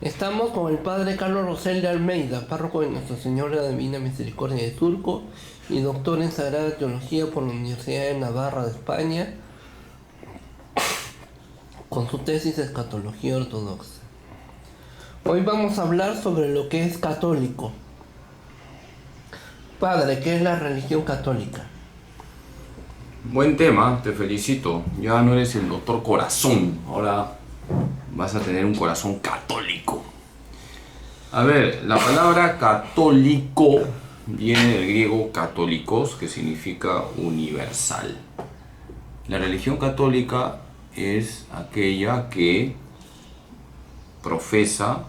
Estamos con el padre Carlos Rosel de Almeida, párroco de Nuestra Señora Divina Misericordia de Turco y doctor en Sagrada Teología por la Universidad de Navarra de España, con su tesis de Escatología Ortodoxa. Hoy vamos a hablar sobre lo que es católico. Padre, ¿qué es la religión católica? Buen tema, te felicito. Ya no eres el doctor corazón, ahora vas a tener un corazón católico. A ver, la palabra católico viene del griego católicos, que significa universal. La religión católica es aquella que profesa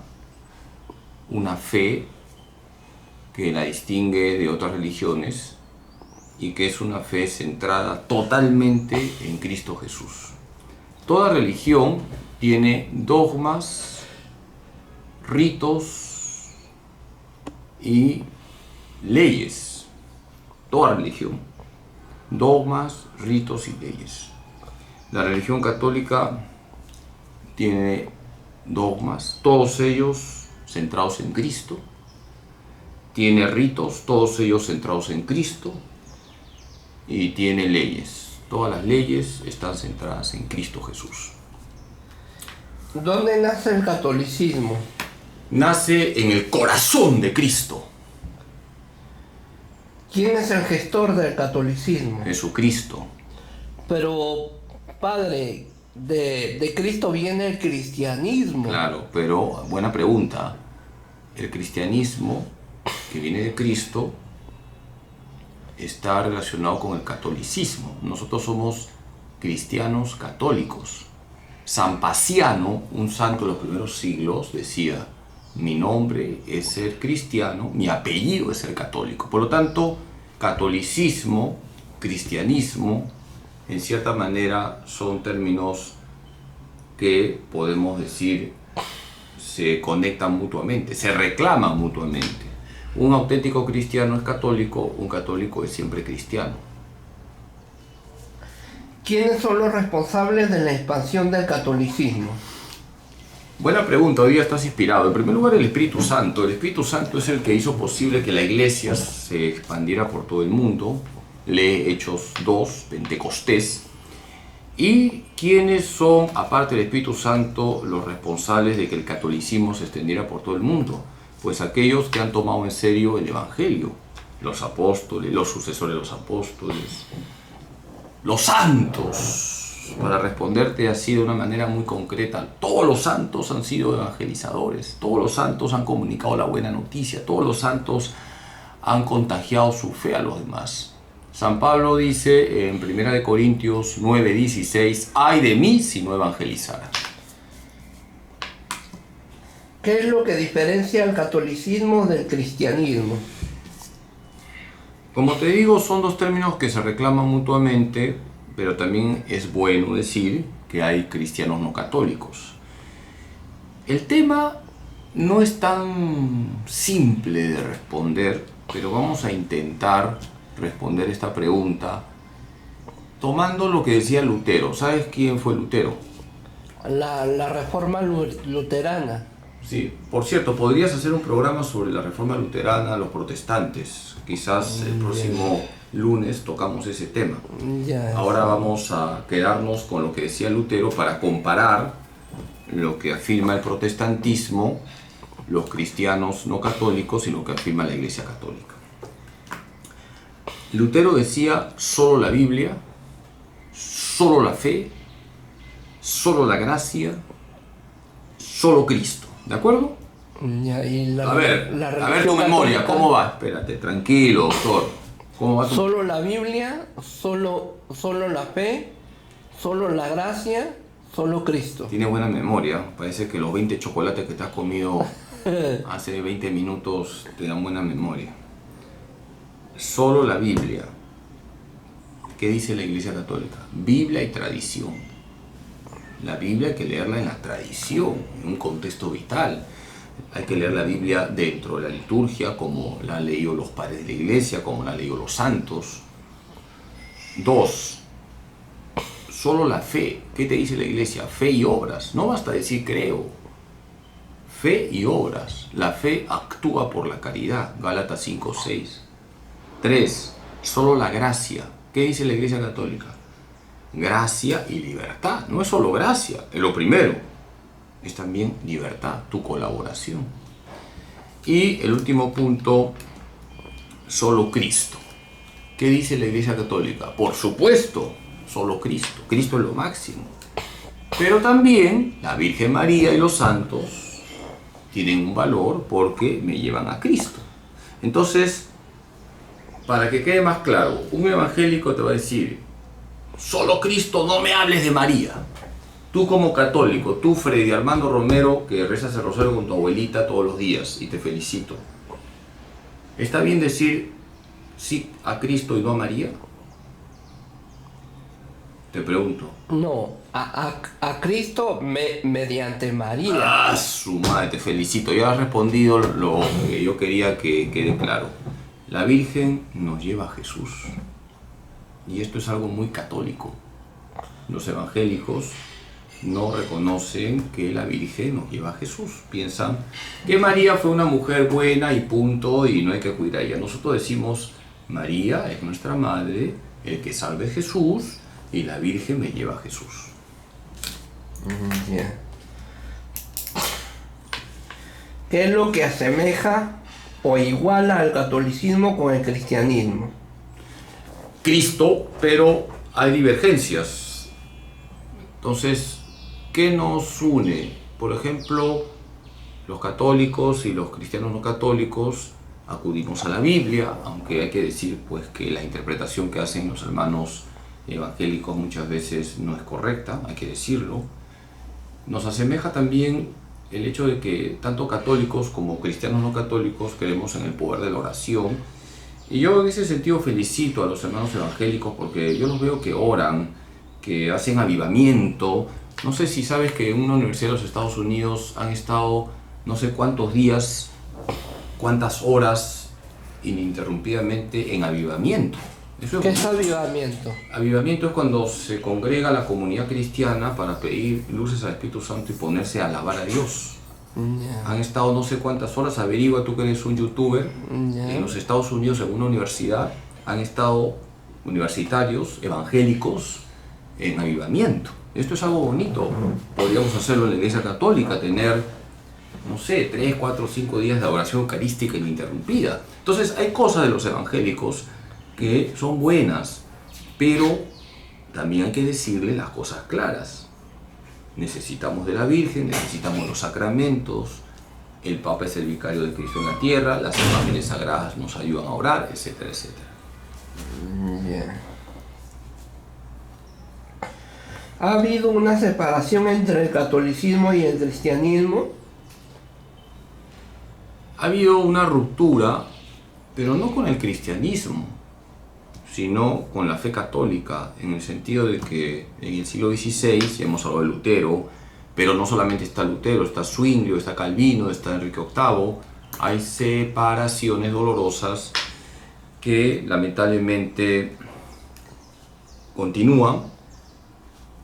una fe que la distingue de otras religiones y que es una fe centrada totalmente en Cristo Jesús. Toda religión tiene dogmas, ritos y leyes. Toda religión. Dogmas, ritos y leyes. La religión católica tiene dogmas, todos ellos centrados en Cristo. Tiene ritos, todos ellos centrados en Cristo. Y tiene leyes. Todas las leyes están centradas en Cristo Jesús. ¿Dónde nace el catolicismo? Nace en el corazón de Cristo. ¿Quién es el gestor del catolicismo? Jesucristo. Pero, padre, de Cristo viene el cristianismo. Claro, pero buena pregunta. El cristianismo que viene de Cristo está relacionado con el catolicismo. Nosotros somos cristianos católicos. San Paciano, un santo de los primeros siglos, decía: mi nombre es ser cristiano, mi apellido es ser católico. Por lo tanto, catolicismo, cristianismo, en cierta manera son términos que podemos decir se conectan mutuamente, se reclaman mutuamente. Un auténtico cristiano es católico, un católico es siempre cristiano. ¿Quiénes son los responsables de la expansión del catolicismo? Buena pregunta, hoy día estás inspirado. En primer lugar, el Espíritu Santo. El Espíritu Santo es el que hizo posible que la iglesia se expandiera por todo el mundo. Lee Hechos 2, Pentecostés. ¿Y quiénes son, aparte del Espíritu Santo, los responsables de que el catolicismo se extendiera por todo el mundo? Pues aquellos que han tomado en serio el Evangelio. Los apóstoles, los sucesores de los apóstoles, los santos. Para responderte así de una manera muy concreta, todos los santos han sido evangelizadores, todos los santos han comunicado la buena noticia, todos los santos han contagiado su fe a los demás. San Pablo dice en 1 Corintios 9:16, ay de mí si no evangelizara. ¿Qué es lo que diferencia el catolicismo del cristianismo? Como te digo, son dos términos que se reclaman mutuamente, pero también es bueno decir que hay cristianos no católicos. El tema no es tan simple de responder, pero vamos a intentar responder esta pregunta tomando lo que decía Lutero. ¿Sabes quién fue Lutero? La reforma luterana. Sí, por cierto, podrías hacer un programa sobre la reforma luterana, los protestantes. Quizás el próximo lunes tocamos ese tema. Ahora vamos a quedarnos con lo que decía Lutero para comparar lo que afirma el protestantismo, los cristianos no católicos y lo que afirma la Iglesia Católica. Lutero decía: solo la Biblia, solo la fe, solo la gracia, solo Cristo. ¿De acuerdo? A ver tu memoria, ¿cómo va? Espérate, tranquilo, doctor. ¿Cómo va tu... Solo la Biblia, solo la fe, solo la gracia, solo Cristo. Tiene buena memoria. Parece que los 20 chocolates que te has comido hace 20 minutos te dan buena memoria. Solo la Biblia. ¿Qué dice la Iglesia Católica? Biblia y tradición. La Biblia hay que leerla en la tradición, en un contexto vital. Hay que leer la Biblia dentro de la liturgia, como la han leído los padres de la Iglesia, como la han leído los santos. 2. Solo la fe. ¿Qué te dice la Iglesia? Fe y obras. No basta decir creo. Fe y obras. La fe actúa por la caridad. Gálatas 5:6. 3. Solo la gracia. ¿Qué dice la Iglesia Católica? Gracia y libertad. No es solo gracia, es lo primero. Es también libertad, tu colaboración. Y el último punto, solo Cristo. ¿Qué dice la Iglesia Católica? Por supuesto, solo Cristo. Cristo es lo máximo. Pero también la Virgen María y los santos tienen un valor porque me llevan a Cristo. Entonces, para que quede más claro, un evangélico te va a decir, solo Cristo, no me hables de María. Tú como católico, tú Freddy Armando Romero, que rezas el rosario con tu abuelita todos los días, y te felicito. ¿Está bien decir sí a Cristo y no a María? Te pregunto. No, a Cristo mediante María. Ah, su madre, te felicito. Ya has respondido lo que yo quería que quede claro. La Virgen nos lleva a Jesús. Y esto es algo muy católico. Los evangélicos no reconocen que la Virgen nos lleva a Jesús. Piensan que María fue una mujer buena y punto, y no hay que acudir a ella. Nosotros decimos, María es nuestra madre, el que salve es Jesús, y la Virgen me lleva a Jesús. Yeah. ¿Qué es lo que asemeja o iguala al catolicismo con el cristianismo? Cristo, pero hay divergencias. Entonces, ¿qué nos une? Por ejemplo, los católicos y los cristianos no católicos acudimos a la Biblia, aunque hay que decir pues que la interpretación que hacen los hermanos evangélicos muchas veces no es correcta, hay que decirlo. Nos asemeja también el hecho de que tanto católicos como cristianos no católicos creemos en el poder de la oración. Y yo en ese sentido felicito a los hermanos evangélicos porque yo los veo que oran, que hacen avivamiento. No sé si sabes que en una universidad de los Estados Unidos han estado no sé cuántos días, cuántas horas ininterrumpidamente en avivamiento. ¿Qué es avivamiento? Avivamiento es cuando se congrega la comunidad cristiana para pedir luces al Espíritu Santo y ponerse a alabar a Dios. Yeah. Han estado no sé cuántas horas, averigua tú que eres un youtuber, Yeah. en los Estados Unidos en una universidad, han estado universitarios, evangélicos, en avivamiento. Esto es algo bonito. Podríamos hacerlo en la Iglesia Católica, tener, no sé, 3, 4, 5 días de adoración eucarística ininterrumpida. Entonces hay cosas de los evangélicos que son buenas, pero también hay que decirle las cosas claras. Necesitamos de la Virgen, necesitamos los sacramentos, el Papa es el vicario de Cristo en la tierra, las imágenes sagradas nos ayudan a orar, etcétera, etcétera. Yeah. ¿Ha habido una separación entre el catolicismo y el cristianismo? Ha habido una ruptura, pero no con el cristianismo, sino con la fe católica, en el sentido de que en el siglo XVI, ya hemos hablado de Lutero, pero no solamente está Lutero, está Zwinglio, está Calvino, está Enrique VIII, hay separaciones dolorosas que lamentablemente continúan,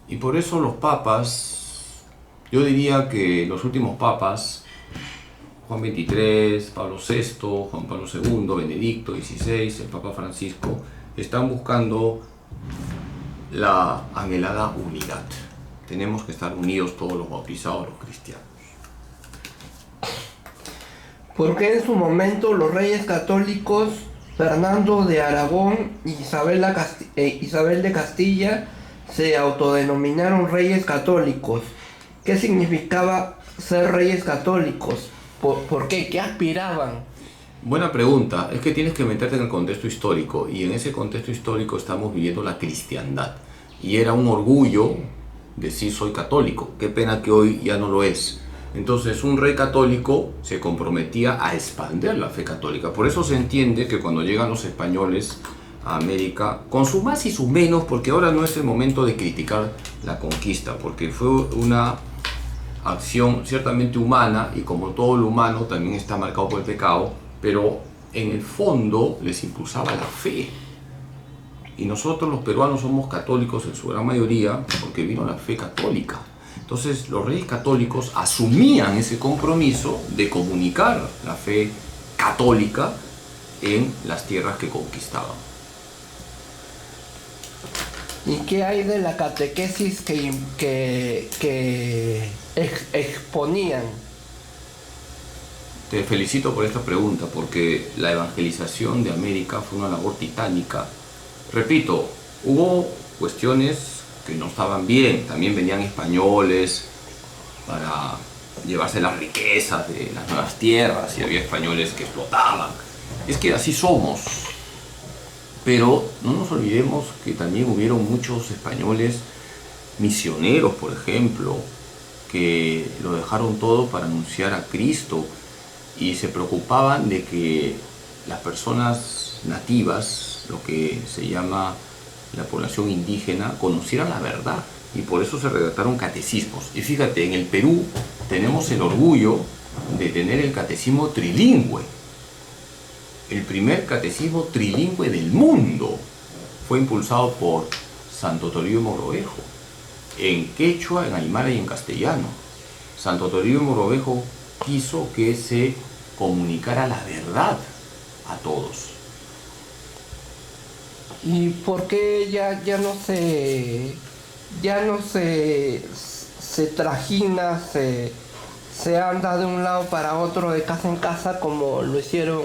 y por eso los papas, yo diría que los últimos papas, Juan XXIII, Pablo VI, Juan Pablo II, Benedicto XVI, el Papa Francisco, están buscando la anhelada unidad. Tenemos que estar unidos todos los bautizados, los cristianos. ¿Por qué en su momento los reyes católicos Fernando de Aragón y Isabel de Castilla se autodenominaron reyes católicos? ¿Qué significaba ser reyes católicos? ¿Por qué? ¿Qué aspiraban? Buena pregunta. Es que tienes que meterte en el contexto histórico, y en ese contexto histórico estamos viviendo la cristiandad. Y era un orgullo decir soy católico. Qué pena que hoy ya no lo es. Entonces un rey católico se comprometía a expandir la fe católica. Por eso se entiende que cuando llegan los españoles a América, con sus más y sus menos, porque ahora no es el momento de criticar la conquista, porque fue una acción ciertamente humana, y como todo lo humano también está marcado por el pecado, pero en el fondo les impulsaba la fe. Y nosotros los peruanos somos católicos en su gran mayoría porque vino la fe católica. Entonces los reyes católicos asumían ese compromiso de comunicar la fe católica en las tierras que conquistaban. ¿Y qué hay de la catequesis que exponían? Te felicito por esta pregunta, porque la evangelización de América fue una labor titánica. Repito, hubo cuestiones que no estaban bien, también venían españoles para llevarse las riquezas de las nuevas tierras y había españoles que explotaban. Es que así somos. Pero no nos olvidemos que también hubieron muchos españoles misioneros, por ejemplo, que lo dejaron todo para anunciar a Cristo y se preocupaban de que las personas nativas, lo que se llama la población indígena, conocieran la verdad, y por eso se redactaron catecismos. Y fíjate, en el Perú tenemos el orgullo de tener el catecismo trilingüe. El primer catecismo trilingüe del mundo fue impulsado por Santo Toribio Mogrovejo, en quechua, en aymara y en castellano. Santo Toribio Mogrovejo quiso que se comunicara la verdad a todos. ¿Y por qué ya no se trajina, se anda de un lado para otro, de casa en casa, como lo hicieron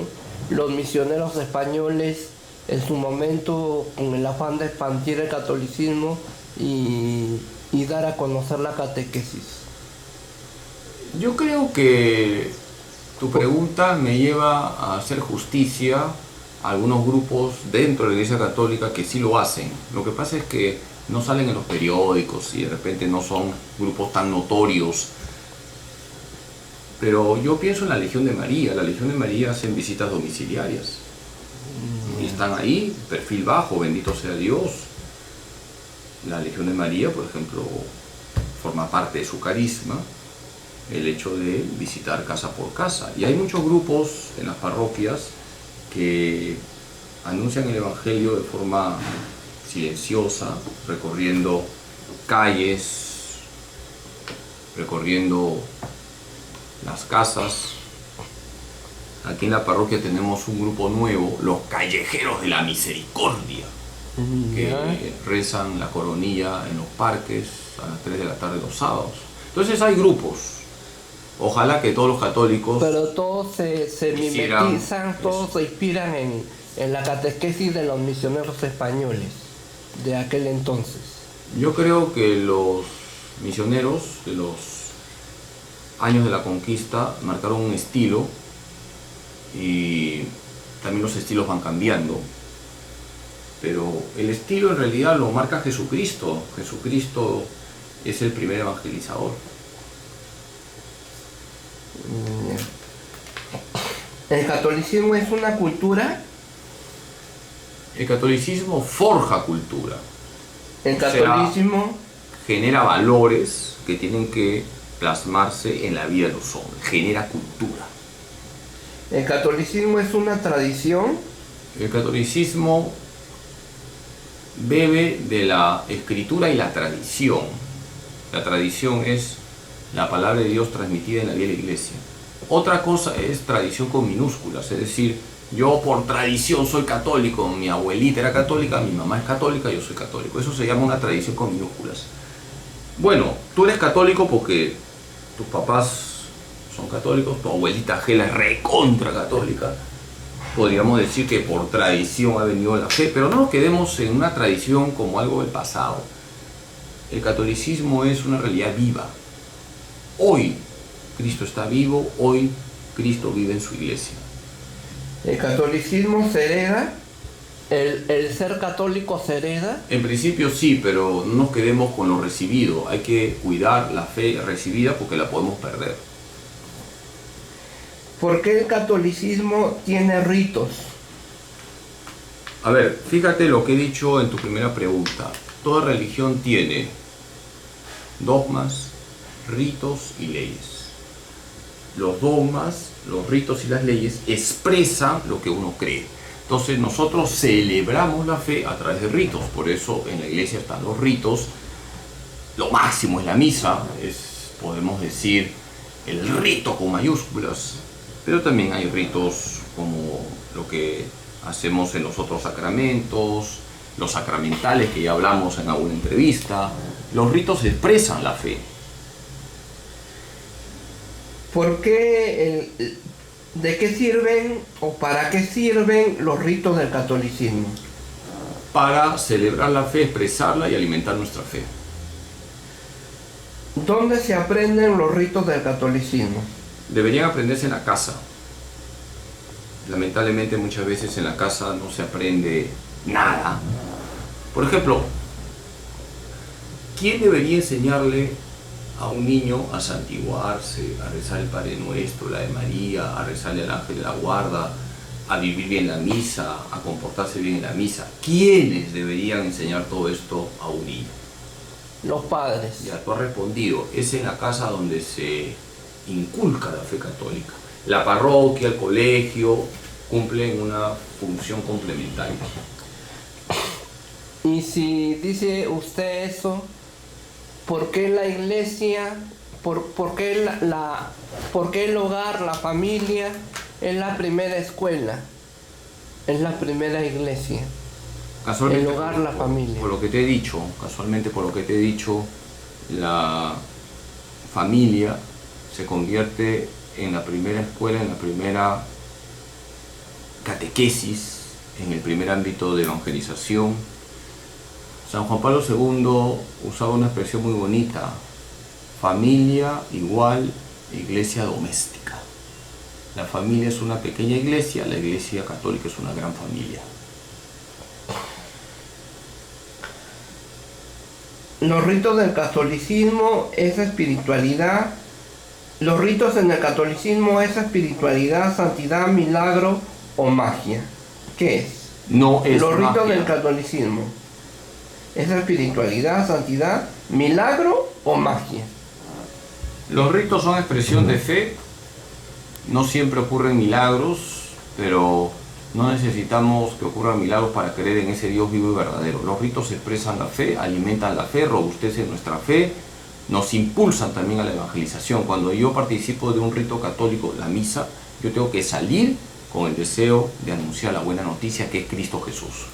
los misioneros españoles en su momento, con el afán de expandir el catolicismo y dar a conocer la catequesis? Yo creo que tu pregunta me lleva a hacer justicia a algunos grupos dentro de la Iglesia Católica que sí lo hacen. Lo que pasa es que no salen en los periódicos y de repente no son grupos tan notorios. Pero yo pienso en la Legión de María. La Legión de María hacen visitas domiciliarias. Y están ahí, perfil bajo, bendito sea Dios. La Legión de María, por ejemplo, forma parte de su carisma el hecho de visitar casa por casa. Y hay muchos grupos en las parroquias que anuncian el Evangelio de forma silenciosa, recorriendo calles, recorriendo las casas. Aquí en la parroquia tenemos un grupo nuevo, los Callejeros de la Misericordia, que rezan la coronilla en los parques a las 3 de la tarde los sábados. Entonces hay grupos. Ojalá que todos los católicos... Pero todos se mimetizan, todos se inspiran en la catequesis de los misioneros españoles de aquel entonces. Yo creo que los misioneros de los años de la conquista marcaron un estilo, y también los estilos van cambiando, pero el estilo en realidad lo marca Jesucristo. Jesucristo es el primer evangelizador. ¿El catolicismo es una cultura? El catolicismo forja cultura. El catolicismo genera valores que tienen que plasmarse en la vida de los hombres, genera cultura. ¿El catolicismo es una tradición? El catolicismo bebe de la escritura y la tradición. La tradición es la palabra de Dios transmitida en la vida de la iglesia. Otra cosa es tradición con minúsculas, es decir, yo por tradición soy católico, mi abuelita era católica, mi mamá es católica, yo soy católico. Eso se llama una tradición con minúsculas. Bueno, tú eres católico porque tus papás son católicos, tu abuelita Gela es recontra católica. Podríamos decir que por tradición ha venido la fe, pero no nos quedemos en una tradición como algo del pasado. El catolicismo es una realidad viva. Hoy Cristo está vivo, hoy Cristo vive en su iglesia. ¿El catolicismo se hereda? ¿El ser católico se hereda? En principio sí, pero no nos quedemos con lo recibido. Hay que cuidar la fe recibida porque la podemos perder. ¿Por qué el catolicismo tiene ritos? A ver, fíjate lo que he dicho en tu primera pregunta. Toda religión tiene dogmas, ritos y leyes. Los dogmas, los ritos y las leyes expresan lo que uno cree. Entonces nosotros celebramos la fe a través de ritos. Por eso en la iglesia están los ritos lo máximo es la misa, podemos decir, el rito con mayúsculas, pero también hay ritos como lo que hacemos en los otros sacramentos, los sacramentales que ya hablamos en alguna entrevista. Los ritos expresan la fe. ¿Por qué, de qué sirven o para qué sirven los ritos del catolicismo? Para celebrar la fe, expresarla y alimentar nuestra fe. ¿Dónde se aprenden los ritos del catolicismo? Deberían aprenderse en la casa. Lamentablemente muchas veces en la casa no se aprende nada. Por ejemplo, ¿quién debería enseñarle a un niño a santiguarse, a rezar el Padre Nuestro, la de María, a rezarle al ángel de la guarda, a vivir bien la misa, a comportarse bien en la misa? ¿Quiénes deberían enseñar todo esto a un niño? Los padres. Ya tú has respondido, es en la casa donde se inculca la fe católica. La parroquia, el colegio cumplen una función complementaria. Y si dice usted eso, ¿por qué la iglesia, por qué por qué el hogar, la familia es la primera escuela, es la primera iglesia? Casualmente, el hogar, la familia. Por lo que te he dicho, casualmente por lo que te he dicho, la familia se convierte en la primera escuela, en la primera catequesis, en el primer ámbito de evangelización. San Juan Pablo II usaba una expresión muy bonita: familia igual iglesia doméstica. La familia es una pequeña iglesia, la iglesia católica es una gran familia. Los ritos del catolicismo, esa espiritualidad, los ritos en el catolicismo, esa espiritualidad, santidad, milagro o magia. ¿Qué es? No es los ritos magia. del catolicismo, esa espiritualidad, santidad, milagro o magia. Los ritos son expresión de fe, no siempre ocurren milagros, pero no necesitamos que ocurran milagros para creer en ese Dios vivo y verdadero. Los ritos expresan la fe, alimentan la fe, robustecen nuestra fe, nos impulsan también a la evangelización. Cuando yo participo de un rito católico, la misa, yo tengo que salir con el deseo de anunciar la buena noticia que es Cristo Jesús.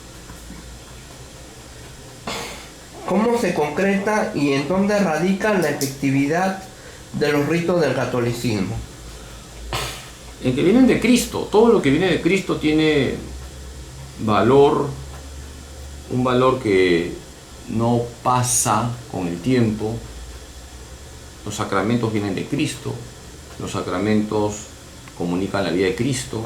¿Cómo se concreta y en dónde radica la efectividad de los ritos del catolicismo? En que vienen de Cristo. Todo lo que viene de Cristo tiene valor, un valor que no pasa con el tiempo. Los sacramentos vienen de Cristo, los sacramentos comunican la vida de Cristo.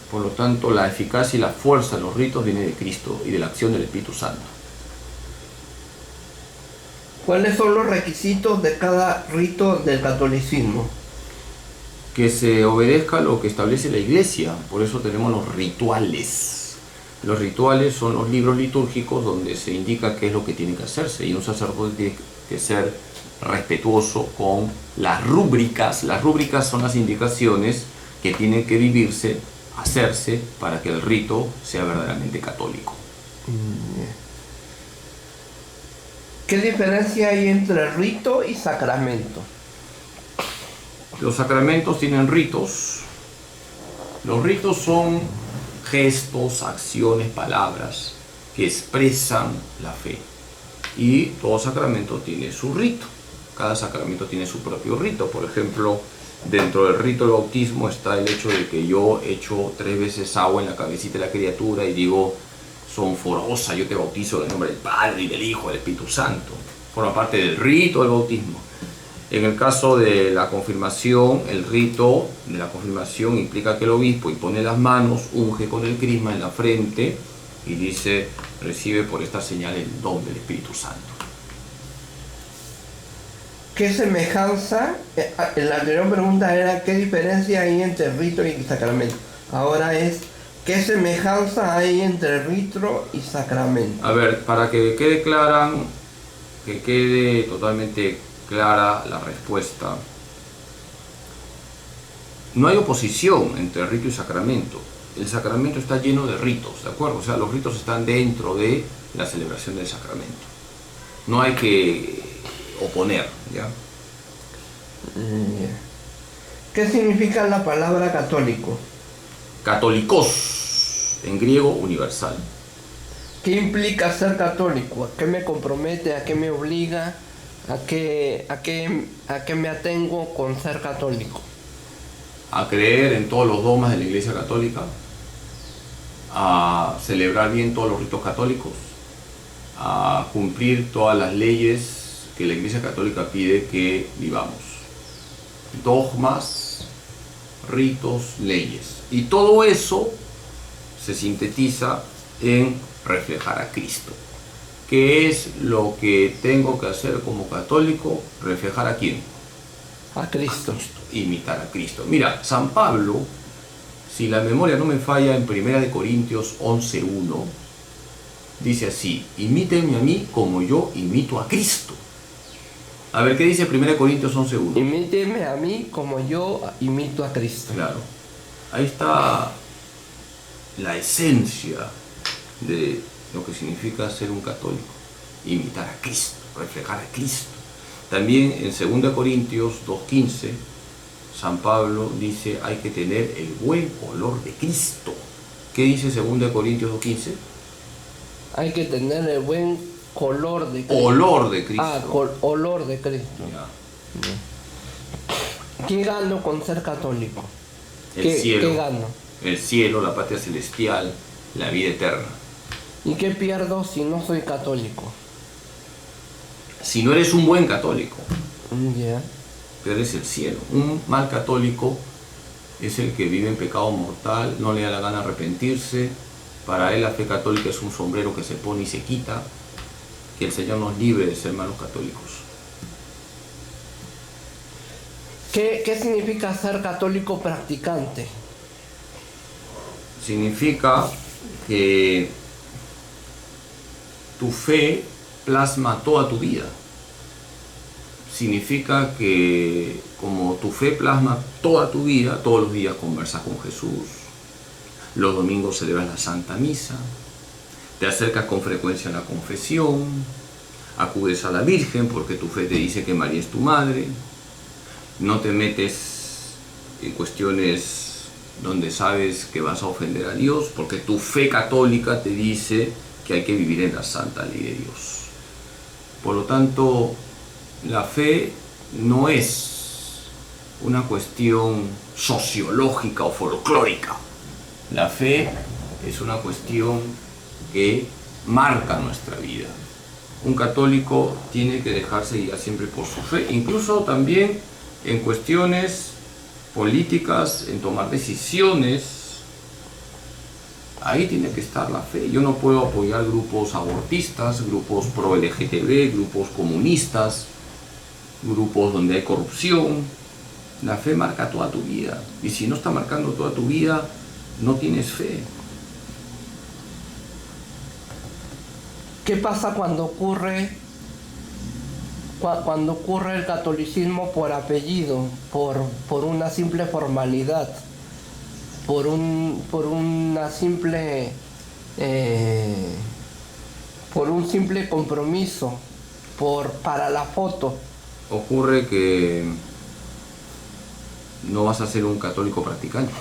Por lo tanto, la eficacia y la fuerza de los ritos viene de Cristo y de la acción del Espíritu Santo. ¿Cuáles son los requisitos de cada rito del catolicismo? Que se obedezca lo que establece la Iglesia. Por eso tenemos los rituales. Los rituales son los libros litúrgicos donde se indica qué es lo que tiene que hacerse, y un sacerdote tiene que ser respetuoso con las rúbricas. Las rúbricas son las indicaciones que tienen que vivirse, hacerse, para que el rito sea verdaderamente católico. ¿Qué diferencia hay entre rito y sacramento? Los sacramentos tienen ritos. Los ritos son gestos, acciones, palabras que expresan la fe. Y todo sacramento tiene su rito. Cada sacramento tiene su propio rito. Por ejemplo, dentro del rito del bautismo está el hecho de que yo echo 3 veces agua en la cabecita de la criatura y digo: sonforosa, yo te bautizo en el nombre del Padre y del Hijo y del Espíritu Santo. Forma parte del rito del bautismo. En el caso de la confirmación, el rito de la confirmación implica que el obispo impone las manos, unge con el crisma en la frente y dice: recibe por esta señal el don del Espíritu Santo. ¿Qué semejanza? La anterior pregunta era ¿qué diferencia hay entre rito y sacramento? Ahora es ¿qué semejanza hay entre rito y sacramento? A ver, para que quede totalmente clara la respuesta. No hay oposición entre rito y sacramento. El sacramento está lleno de ritos, ¿de acuerdo? O sea, los ritos están dentro de la celebración del sacramento. No hay que oponer, ¿ya? ¿Qué significa la palabra católico? Católicos, en griego universal. ¿Qué implica ser católico? ¿A qué me compromete? ¿A qué me obliga? ¿A qué me atengo con ser católico? A creer en todos los dogmas de la Iglesia Católica, a celebrar bien todos los ritos católicos, a cumplir todas las leyes que la Iglesia Católica pide que vivamos. Dogmas, ritos, leyes. Y todo eso se sintetiza en reflejar a Cristo. ¿Qué es lo que tengo que hacer como católico? ¿Reflejar a quién? A Cristo. Imitar a Cristo. Mira, San Pablo, si la memoria no me falla, en 1 Corintios 11:1, dice así: imítenme a mí como yo imito a Cristo. A ver, ¿qué dice 1 Corintios 11:1? Imíteme a mí como yo imito a Cristo. Claro. Ahí está la esencia de lo que significa ser un católico. Imitar a Cristo, reflejar a Cristo. También en 2 Corintios 2:15, San Pablo dice: hay que tener el buen olor de Cristo. ¿Qué dice 2 Corintios 2:15? Hay que tener el buen color de Cristo. Olor de Cristo. Olor de Cristo. Ya. ¿Qué gano con ser católico? El cielo. ¿Qué gano? El cielo, la patria celestial, la vida eterna. ¿Y qué pierdo si no soy católico? Si no eres un buen católico, Ya. pierdes el cielo. Un mal católico es el que vive en pecado mortal, no le da la gana arrepentirse. Para él la fe católica es un sombrero que se pone y se quita. Que el Señor nos libre de ser malos católicos. ¿Qué significa ser católico practicante? Significa que tu fe plasma toda tu vida. Significa que como tu fe plasma toda tu vida, todos los días conversas con Jesús, los domingos celebras la Santa Misa, te acercas con frecuencia a la confesión, acudes a la Virgen porque tu fe te dice que María es tu madre, no te metes en cuestiones donde sabes que vas a ofender a Dios porque tu fe católica te dice que hay que vivir en la santa ley de Dios. Por lo tanto, la fe no es una cuestión sociológica o folclórica. La fe es una cuestión que marca nuestra vida. Un católico tiene que dejarse guiar siempre por su fe, incluso también en cuestiones políticas, en tomar decisiones. Ahí tiene que estar la fe. Yo no puedo apoyar grupos abortistas, grupos pro LGTB, grupos comunistas, grupos donde hay corrupción. La fe marca toda tu vida. Y si no está marcando toda tu vida, no tienes fe. ¿Qué pasa cuando ocurre el catolicismo por apellido, por una simple formalidad, por un simple compromiso, para la foto? Ocurre que no vas a ser un católico practicante.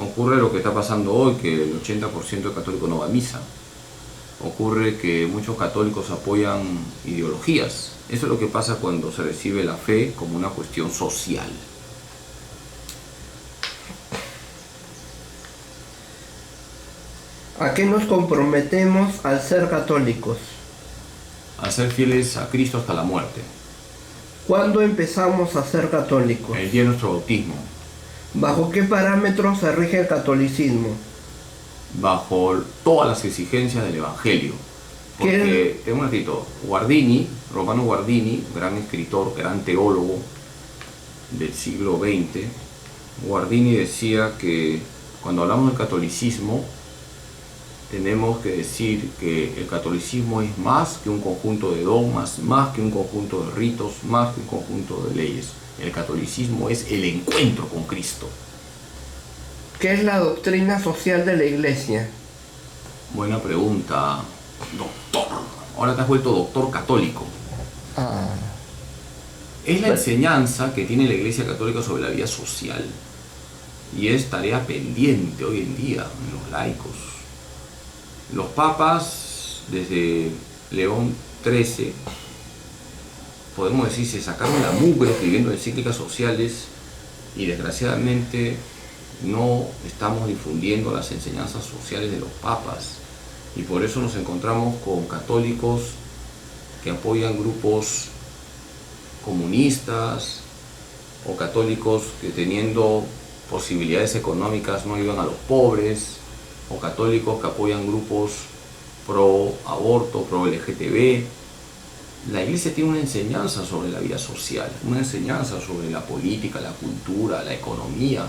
Ocurre lo que está pasando hoy, que el 80% de católicos no va a misa. Ocurre que muchos católicos apoyan ideologías. Eso es lo que pasa cuando se recibe la fe como una cuestión social. ¿A qué nos comprometemos al ser católicos? A ser fieles a Cristo hasta la muerte. ¿Cuándo empezamos a ser católicos? El día de nuestro bautismo. ¿Bajo qué parámetros se rige el catolicismo? Bajo todas las exigencias del Evangelio. Porque, tengo un ratito, Romano Guardini, gran escritor, gran teólogo del siglo XX, Guardini decía que cuando hablamos del catolicismo, tenemos que decir que el catolicismo es más que un conjunto de dogmas, más que un conjunto de ritos, más que un conjunto de leyes. El catolicismo es el encuentro con Cristo. ¿Qué es la doctrina social de la Iglesia? Buena pregunta, doctor. Ahora te has vuelto doctor católico. Ah, Es la Pues- enseñanza que tiene la Iglesia Católica sobre la vida social. Y es tarea pendiente hoy en día en los laicos. Los papas, desde León XIII, podemos decir, se sacaron la mugre escribiendo encíclicas sociales y desgraciadamente no estamos difundiendo las enseñanzas sociales de los papas. Y por eso nos encontramos con católicos que apoyan grupos comunistas o católicos que teniendo posibilidades económicas no ayudan a los pobres, o católicos que apoyan grupos pro aborto, pro LGTB. La iglesia tiene una enseñanza sobre la vida social, una enseñanza sobre la política, la cultura, la economía.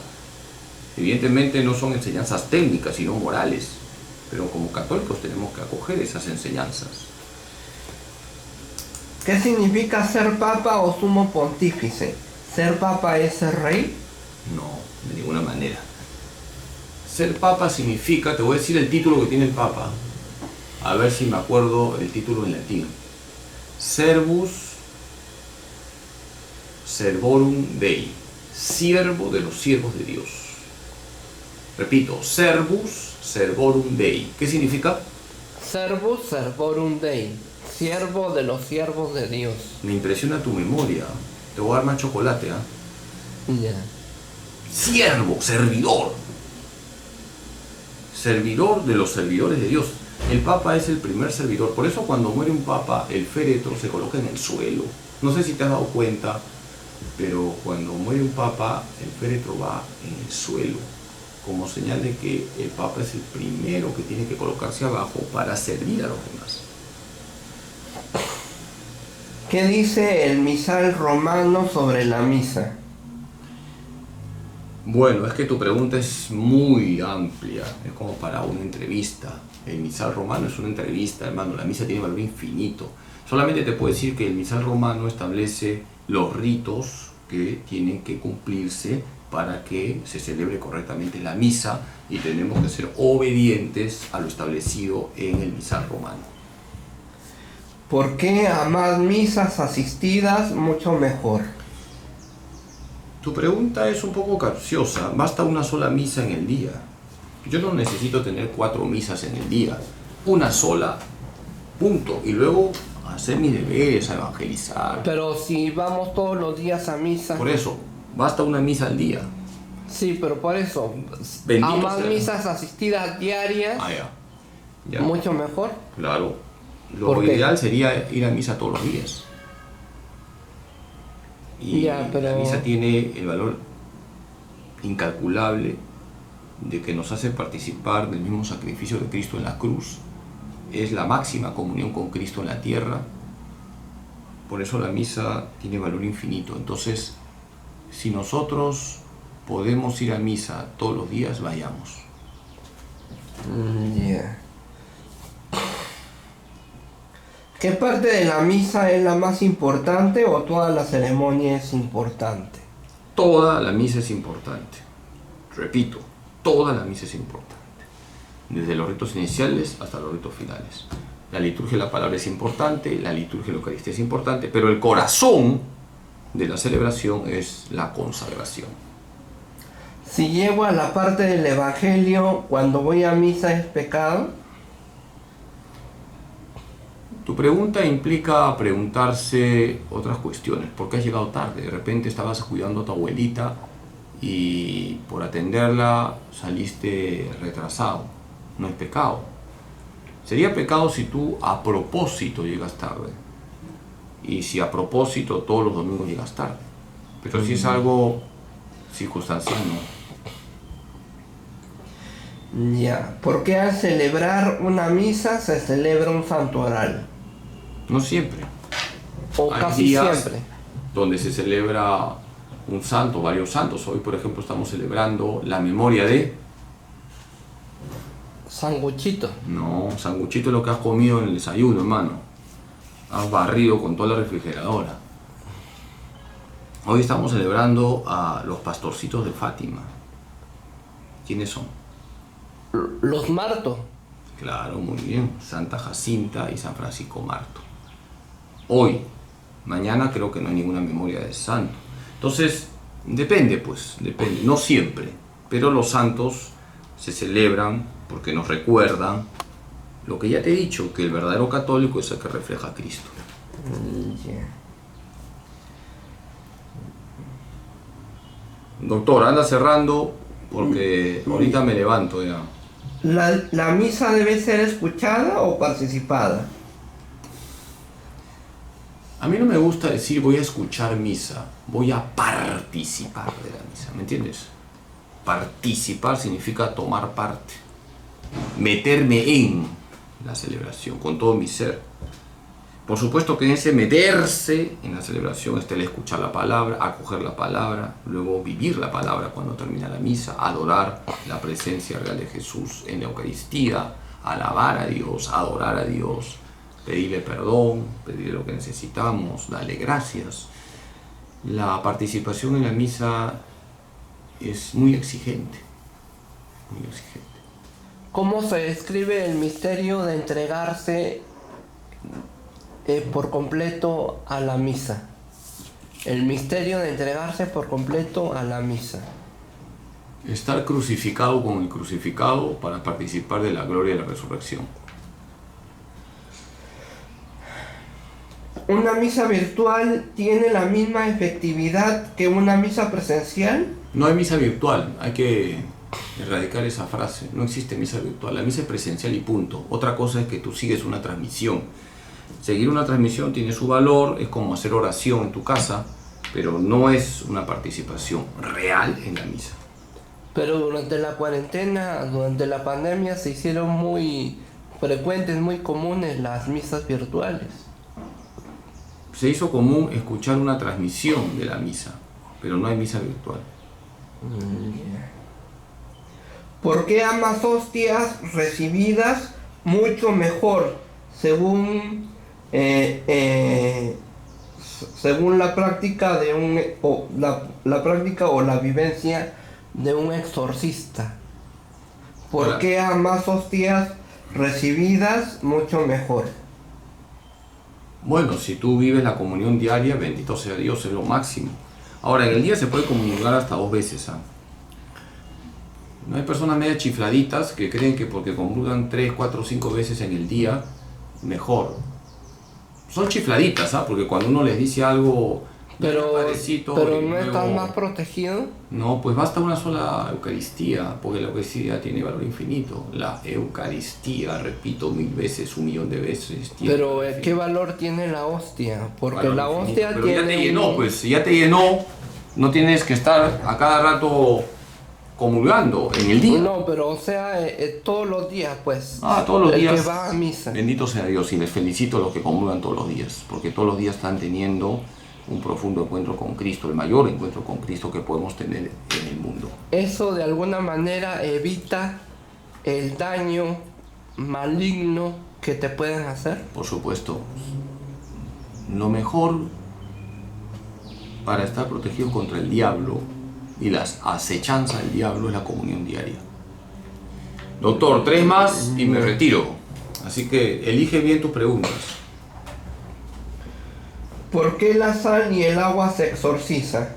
Evidentemente no son enseñanzas técnicas, sino morales, pero como católicos tenemos que acoger esas enseñanzas. ¿qué significa ser papa o sumo pontífice? ¿Ser papa es ser rey? No, de ninguna manera. Ser papa significa, te voy a decir el título que tiene el papa, a ver si me acuerdo el título en latín. Servus servorum Dei, siervo de los siervos de Dios. Repito, servus servorum Dei. ¿Qué significa? Servus servorum Dei, siervo de los siervos de Dios. Me impresiona tu memoria. Te voy a dar más chocolate, ¿ah? Ya. Siervo, servidor. Servidor de los servidores de Dios. El papa es el primer servidor. Por eso cuando muere un papa, el féretro se coloca en el suelo. No sé si te has dado cuenta, pero cuando muere un papa, el féretro va en el suelo, como señal de que el papa es el primero que tiene que colocarse abajo para servir a los demás. ¿Qué dice el misal romano sobre la misa? Bueno, es que tu pregunta es muy amplia, es como para una entrevista. El misal romano es una entrevista, hermano, la misa tiene valor infinito. Solamente te puedo decir que el misal romano establece los ritos que tienen que cumplirse para que se celebre correctamente la misa, y tenemos que ser obedientes a lo establecido en el misal romano. ¿Por qué a más misas asistidas mucho mejor? Tu pregunta es un poco capciosa. Basta una sola misa en el día. Yo no necesito tener 4 misas en el día. Una sola, punto. Y luego hacer mis deberes, a evangelizar. Pero si vamos todos los días a misa. Por eso, basta una misa al día. Sí, pero por eso. Bendito a más sea. misas asistidas diarias, Ah, ya. Ya. mucho mejor. Claro. Lo ¿Por qué? ideal sería ir a misa todos los días. Y Ya, pero- la misa tiene el valor incalculable de que nos hace participar del mismo sacrificio de Cristo en la cruz. Es la máxima comunión con Cristo en la tierra. Por eso la misa tiene valor infinito. Entonces, si nosotros podemos ir a misa todos los días, vayamos. Ya. ¿Qué parte de la misa es la más importante o toda la ceremonia es importante? Toda la misa es importante. Repito, toda la misa es importante. Desde los ritos iniciales hasta los ritos finales. La liturgia de la palabra es importante, la liturgia de la Eucaristía es importante, pero el corazón de la celebración es la consagración. Si llego a la parte del evangelio cuando voy a misa, ¿es pecado? Tu pregunta implica preguntarse otras cuestiones. ¿Por qué has llegado tarde? De repente estabas cuidando a tu abuelita y por atenderla saliste retrasado. No es pecado. Sería pecado si tú a propósito llegas tarde. Y si a propósito todos los domingos llegas tarde. Pero si es algo circunstancial, no. Ya. ¿Por qué al celebrar una misa se celebra un santo oral? No siempre. O Hay casi días siempre. donde se celebra un santo, varios santos. Hoy, por ejemplo, estamos celebrando la memoria de... Sanguchito. No, sanguchito es lo que has comido en el desayuno, hermano. Has barrido con toda la refrigeradora. Hoy estamos celebrando a los pastorcitos de Fátima. ¿Quiénes son? Los martos. Claro, muy bien. Santa Jacinta y San Francisco Marto. Hoy, Mañana creo que no hay ninguna memoria de santo. Entonces, depende, no siempre, pero los santos se celebran porque nos recuerdan lo que ya te he dicho, que el verdadero católico es el que refleja a Cristo. Ya. Doctor, anda cerrando porque ahorita me levanto ya. ¿La misa debe ser escuchada o participada? A mí no me gusta decir voy a escuchar misa, voy a participar de la misa, ¿me entiendes? Participar significa tomar parte, meterme en la celebración con todo mi ser. Por supuesto que en ese meterse en la celebración está el escuchar la palabra, acoger la palabra, luego vivir la palabra cuando termina la misa, adorar la presencia real de Jesús en la Eucaristía, alabar a Dios, adorar a Dios, pedirle perdón, pedirle lo que necesitamos, darle gracias. La participación en la misa es muy exigente, muy exigente. ¿Cómo se describe el misterio de entregarse por completo a la misa? El misterio de entregarse por completo a la misa. Estar crucificado con el crucificado para participar de la gloria de la resurrección. ¿Una misa virtual tiene la misma efectividad que una misa presencial? No hay misa virtual, hay que erradicar esa frase. No existe misa virtual, la misa es presencial y punto. Otra cosa es que tú sigues una transmisión. Seguir una transmisión tiene su valor, es como hacer oración en tu casa, pero no es una participación real en la misa. Pero durante la cuarentena, durante la pandemia, se hicieron muy frecuentes, muy comunes las misas virtuales. Se hizo común escuchar una transmisión de la misa, pero no hay misa virtual. ¿Por qué ambas hostias recibidas mucho mejor según la práctica de la práctica o la vivencia de un exorcista? ¿Por qué ambas hostias recibidas mucho mejor? Bueno, si tú vives la comunión diaria, bendito sea Dios, es lo máximo. Ahora, en el día se puede comulgar hasta 2 veces. No hay personas medio chifladitas que creen que porque comulgan 3, 4, 5 veces en el día, mejor. Son chifladitas, porque cuando uno les dice algo, pero y no estás más protegido. No, pues basta una sola Eucaristía, porque la Eucaristía tiene valor infinito. La Eucaristía, repito 1000 veces, 1.000.000 de veces. Pero ¿qué valor tiene la hostia? Porque valor la hostia infinito. Pero tiene... ya te llenó, pues si ya te llenó, no tienes que estar a cada rato comulgando en el día. No, pero o sea, todos los días, pues. Todos los días. Que va a misa. Bendito sea Dios, y les felicito a los que comulgan todos los días, porque todos los días están teniendo un profundo encuentro con Cristo, el mayor encuentro con Cristo que podemos tener en el mundo. Eso de alguna manera evita el daño maligno que te pueden hacer. Por supuesto. Lo mejor para estar protegido contra el diablo y las acechanzas del diablo es la comunión diaria. Doctor, 3 más y me retiro. Así que elige bien tus preguntas. ¿Por qué la sal y el agua se exorcizan?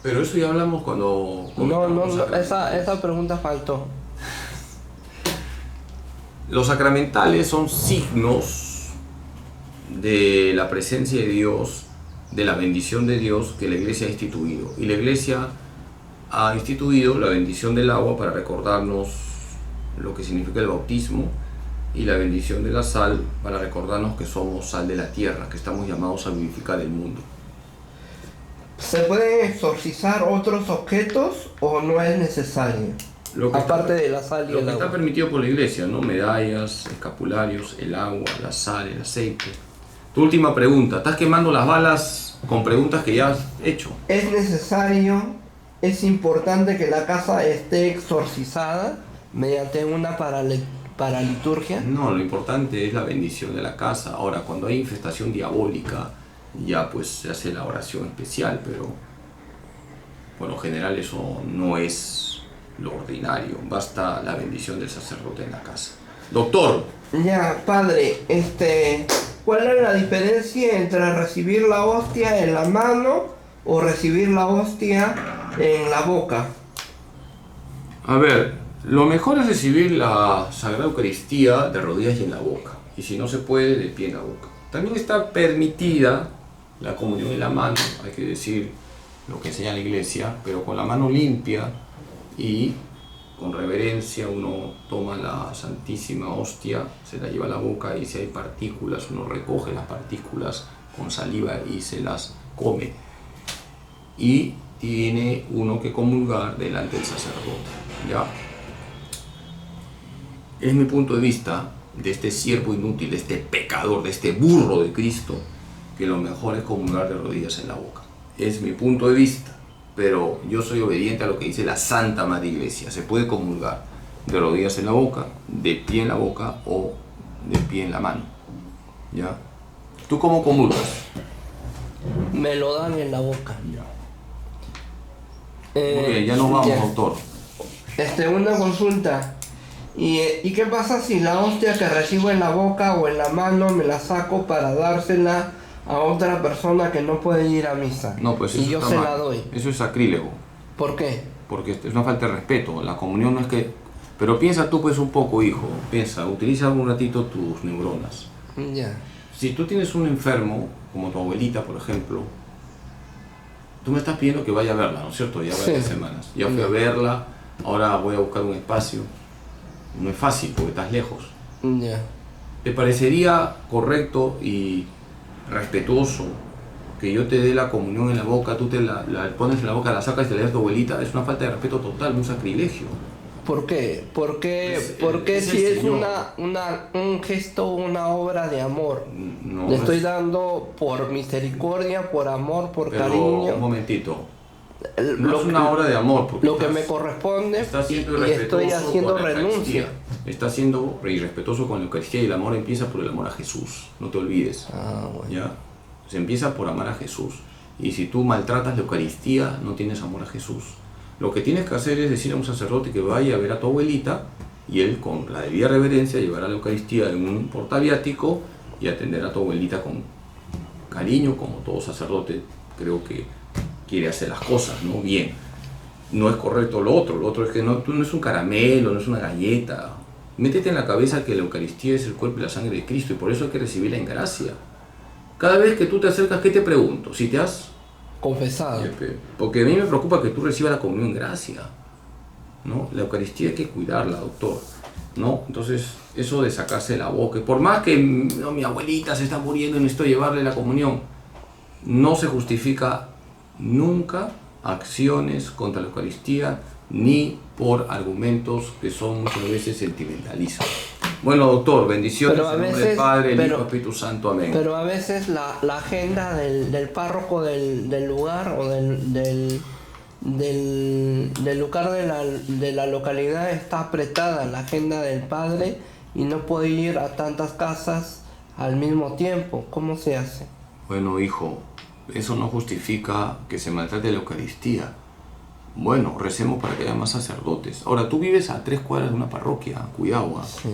Pero eso ya hablamos cuando... No, esa pregunta faltó. Los sacramentales son signos de la presencia de Dios, de la bendición de Dios que la Iglesia ha instituido. Y la Iglesia ha instituido la bendición del agua para recordarnos lo que significa el bautismo, y la bendición de la sal para recordarnos que somos sal de la tierra, que estamos llamados a vivificar el mundo. ¿Se pueden exorcizar otros objetos o no es necesario? Aparte de la sal y el agua. Lo que está permitido por la Iglesia, ¿no? Medallas, escapularios, el agua, la sal, el aceite. Tu última pregunta. Estás quemando las balas con preguntas que ya has hecho. ¿Es necesario, es importante que la casa esté exorcizada mediante una paraliturgia? No, lo importante es la bendición de la casa. Ahora, cuando hay infestación diabólica, ya pues se hace la oración especial, pero por lo general eso no es lo ordinario. Basta la bendición del sacerdote en la casa. Doctor. Ya, padre, ¿Cuál es la diferencia entre recibir la hostia en la mano o recibir la hostia en la boca? A ver, lo mejor es recibir la Sagrada Eucaristía de rodillas y en la boca. Y si no se puede, de pie en la boca. También está permitida la comunión en la mano, hay que decir lo que enseña la iglesia, pero con la mano limpia y con reverencia uno toma la Santísima Hostia, se la lleva a la boca y si hay partículas uno recoge las partículas con saliva y se las come. Y tiene uno que comulgar delante del sacerdote. ¿Ya? Es mi punto de vista de este siervo inútil, de este pecador, de este burro de Cristo, que lo mejor es comulgar de rodillas en la boca. Es mi punto de vista. Pero yo soy obediente a lo que dice la Santa Madre Iglesia. Se puede comulgar de rodillas en la boca, de pie en la boca o de pie en la mano. ¿Ya? ¿Tú cómo comulgas? Me lo dan en la boca. Ya. Muy bien, ya nos vamos, ya. doctor. Una consulta. ¿Y qué pasa si la hostia que recibo en la boca o en la mano me la saco para dársela a otra persona que no puede ir a misa? No, pues y eso yo está se mal. la doy. Eso es sacrílego. ¿Por qué? Porque es una falta de respeto. La comunión no es que... Pero piensa tú pues un poco, hijo. Piensa, utiliza un ratito tus neuronas. Ya. Si tú tienes un enfermo, como tu abuelita, por ejemplo, tú me estás pidiendo que vaya a verla, ¿no es cierto? Ya varias semanas. Ya fui a verla, ahora voy a buscar un espacio. No es fácil porque estás lejos. Ya. ¿Te parecería correcto y respetuoso que yo te dé la comunión en la boca, tú te la pones en la boca, la sacas y te la das a tu abuelita? Es una falta de respeto total, un sacrilegio. ¿Por qué? ¿Por qué Es si el es Señor. un gesto, una obra de amor? No, Le estoy dando por misericordia, por amor, por pero, cariño. un momentito. No Lo es una obra de amor. Porque lo que me corresponde estás y siendo estoy irrespetuoso haciendo con la renuncia. Eucaristía. Estás siendo irrespetuoso con la Eucaristía y el amor empieza por el amor a Jesús. No te olvides. Ah, bueno. ¿Ya? Se empieza por amar a Jesús. Y si tú maltratas la Eucaristía, no tienes amor a Jesús. Lo que tienes que hacer es decir a un sacerdote que vaya a ver a tu abuelita y él con la debida reverencia llevará la Eucaristía en un portaviático y atender a tu abuelita con cariño, como todo sacerdote creo que quiere hacer las cosas, ¿no? Bien. No es correcto lo otro es que tú no es un caramelo, no es una galleta. Métete en la cabeza que la Eucaristía es el cuerpo y la sangre de Cristo y por eso hay que recibirla en gracia. Cada vez que tú te acercas, ¿qué te pregunto? Si te has... Confesado. Porque a mí me preocupa que tú recibas la comunión en gracia, ¿no? La Eucaristía hay que cuidarla, doctor, ¿no? Entonces, eso de sacarse la boca, por más que no, mi abuelita se está muriendo y necesito llevarle la comunión, no se justifica nunca acciones contra la Eucaristía ni por argumentos que son muchas veces sentimentalistas. Bueno, doctor, bendiciones Pero a en nombre veces- del Padre, el pero- Hijo, Espíritu Santo, amén. Pero a veces la agenda del párroco del lugar o del lugar de la localidad está apretada, la agenda del padre, y no puede ir a tantas casas al mismo tiempo. ¿Cómo se hace? Bueno, hijo, eso no justifica que se maltrate la Eucaristía. Bueno, recemos para que haya más sacerdotes. Ahora, tú vives a 3 cuadras de una parroquia, cuidado, ¿ah? Sí.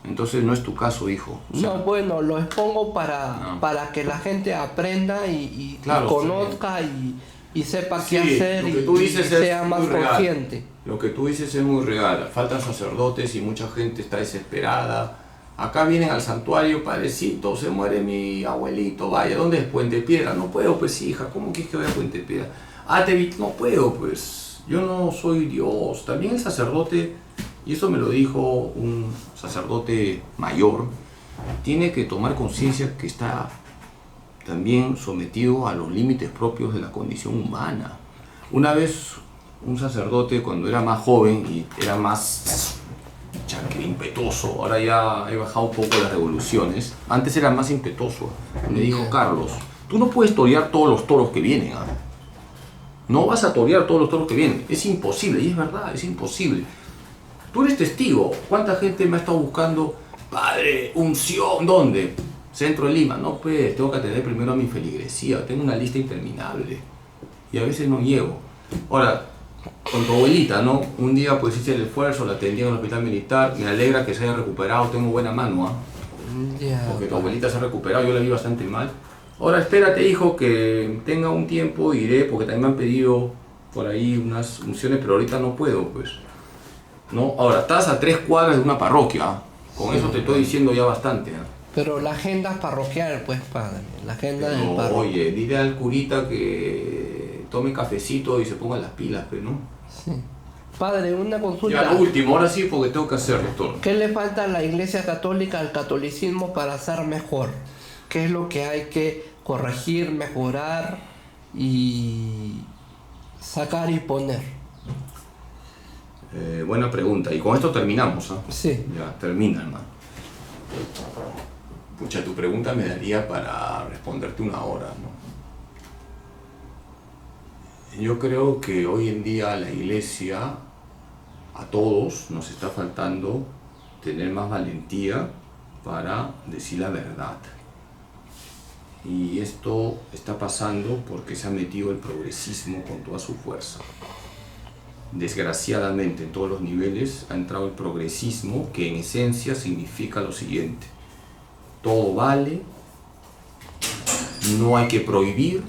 Entonces no es tu caso, hijo. O sea, No, bueno, lo expongo No. para que la gente aprenda y Claro, conozca y sepa sí, qué hacer lo y, que tú dices y es sea más muy real. consciente. Lo que tú dices es muy real. Faltan sacerdotes y mucha gente está desesperada. Acá vienen al santuario, padrecito, se muere mi abuelito, vaya, ¿dónde es Puente Piedra? No puedo, pues hija, ¿cómo quieres que vaya a Puente Piedra? No puedo, pues, yo no soy Dios. También el sacerdote, y eso me lo dijo un sacerdote mayor, tiene que tomar conciencia que está también sometido a los límites propios de la condición humana. Una vez un sacerdote, cuando era más joven y era más impetuoso, ahora ya he bajado un poco las revoluciones, antes era más impetuoso, me dijo: Carlos, tú no puedes torear todos los toros que vienen, ¿ah? No vas a torear todos los toros que vienen, es imposible, y es verdad, es imposible. Tú eres testigo, ¿cuánta gente me ha estado buscando? Padre, unción, ¿dónde? Centro de Lima. No, pues, tengo que atender primero a mi feligresía, tengo una lista interminable y a veces no llego. Ahora, con tu abuelita, ¿no? Un día pues hice el esfuerzo, la atendí en el hospital militar, me alegra que se haya recuperado, tengo buena mano, ¿ah? Ya, porque tu padre. abuelita se ha recuperado, yo la vi bastante mal. Ahora espérate, hijo, que tenga un tiempo, iré, porque también me han pedido por ahí unas unciones, pero ahorita no puedo, pues. ¿No? Ahora, estás a 3 cuadras de una parroquia, ¿ah? Con Sí, eso te estoy diciendo ya bastante, ¿ah? Pero la agenda es parroquial, pues, padre. La agenda del Pero, párroco. oye, dile al curita que tome cafecito y se ponga las pilas, pues, ¿no? Sí. Padre, una consulta. Ya lo último, ahora sí, porque tengo que hacer, doctor. ¿Qué le falta a la Iglesia Católica, al catolicismo, para ser mejor? ¿Qué es lo que hay que corregir, mejorar y sacar y poner? Buena pregunta. Y con esto terminamos, ¿ah? Sí. Ya, termina, hermano. Pucha, tu pregunta me daría para responderte una hora, ¿no? Yo creo que hoy en día a la iglesia, a todos, nos está faltando tener más valentía para decir la verdad. Y esto está pasando porque se ha metido el progresismo con toda su fuerza. Desgraciadamente, en todos los niveles ha entrado el progresismo, que en esencia significa lo siguiente: todo vale, no hay que prohibir,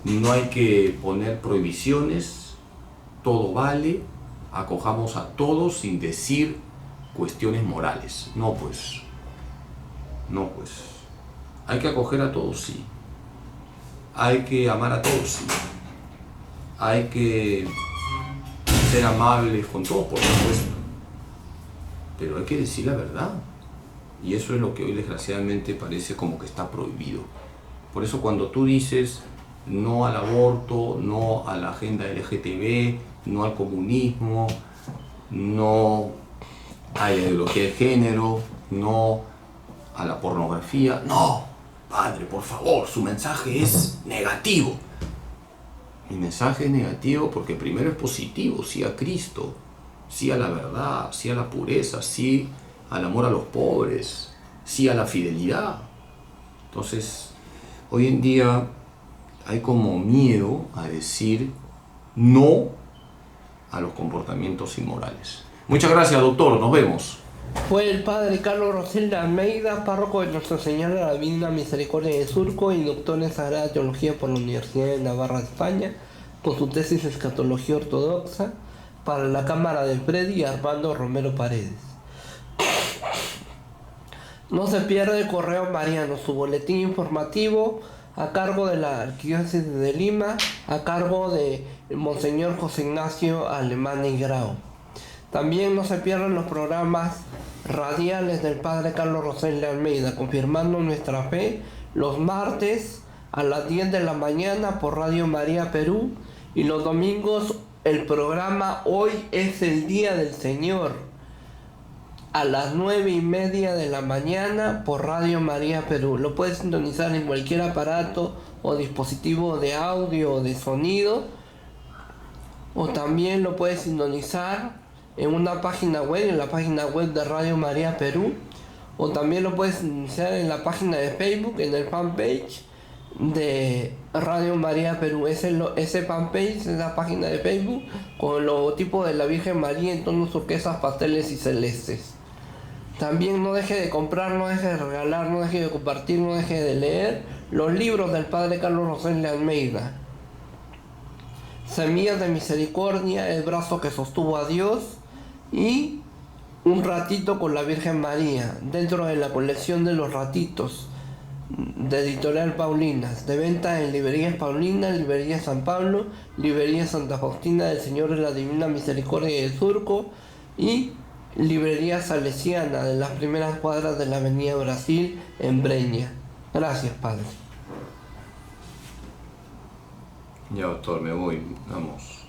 no hay que poner prohibiciones, todo vale, acojamos a todos sin decir cuestiones morales. No pues, hay que acoger a todos, sí, hay que amar a todos, sí, hay que ser amables con todos, por supuesto, pero hay que decir la verdad. Y eso es lo que hoy desgraciadamente parece como que está prohibido. Por eso cuando tú dices no al aborto, no a la agenda LGTB, no al comunismo, no a la ideología de género, no a la pornografía, no, padre, por favor, su mensaje es negativo. Mi mensaje es negativo porque primero es positivo: sí a Cristo, sí a la verdad, sí a la pureza, sí al amor a los pobres, sí a la fidelidad. Entonces, hoy en día hay como miedo a decir no a los comportamientos inmorales. Muchas gracias, doctor, nos vemos. Fue el padre Carlos Rosel de Almeida, párroco de Nuestra Señora de la Divina Misericordia de Surco y doctor en Sagrada Teología por la Universidad de Navarra, España, con su tesis Escatología Ortodoxa, para la Cámara del Predi y Armando Romero Paredes. No se pierde el Correo Mariano, su boletín informativo a cargo de la Arquidiócesis de Lima, a cargo de Monseñor José Ignacio Alemán y Grau. También no se pierdan los programas radiales del padre Carlos Rosel de Almeida, confirmando nuestra fe, los martes a las 10 de la mañana por Radio María Perú, y los domingos el programa Hoy es el Día del Señor, a las 9:30 de la mañana por Radio María Perú. Lo puedes sintonizar en cualquier aparato o dispositivo de audio o de sonido, o también lo puedes sintonizar en una página web, en la página web de Radio María Perú, o también lo puedes iniciar en la página de Facebook, en el fanpage de Radio María Perú. Ese fanpage es la página de Facebook con el logotipo de la Virgen María en tonos turquesas, pasteles y celestes. También no deje de comprar, no deje de regalar, no deje de compartir, no deje de leer los libros del padre Carlos Rosel de Almeida: Semillas de Misericordia, El brazo que sostuvo a Dios, y Un ratito con la Virgen María, dentro de la colección de los ratitos de Editorial Paulinas, de venta en Librerías Paulinas, Librería San Pablo, Librería Santa Faustina del Señor de la Divina Misericordia del Surco y Librería Salesiana de las primeras cuadras de la Avenida Brasil en Breña. Gracias, padre. Ya, doctor, me voy, vamos.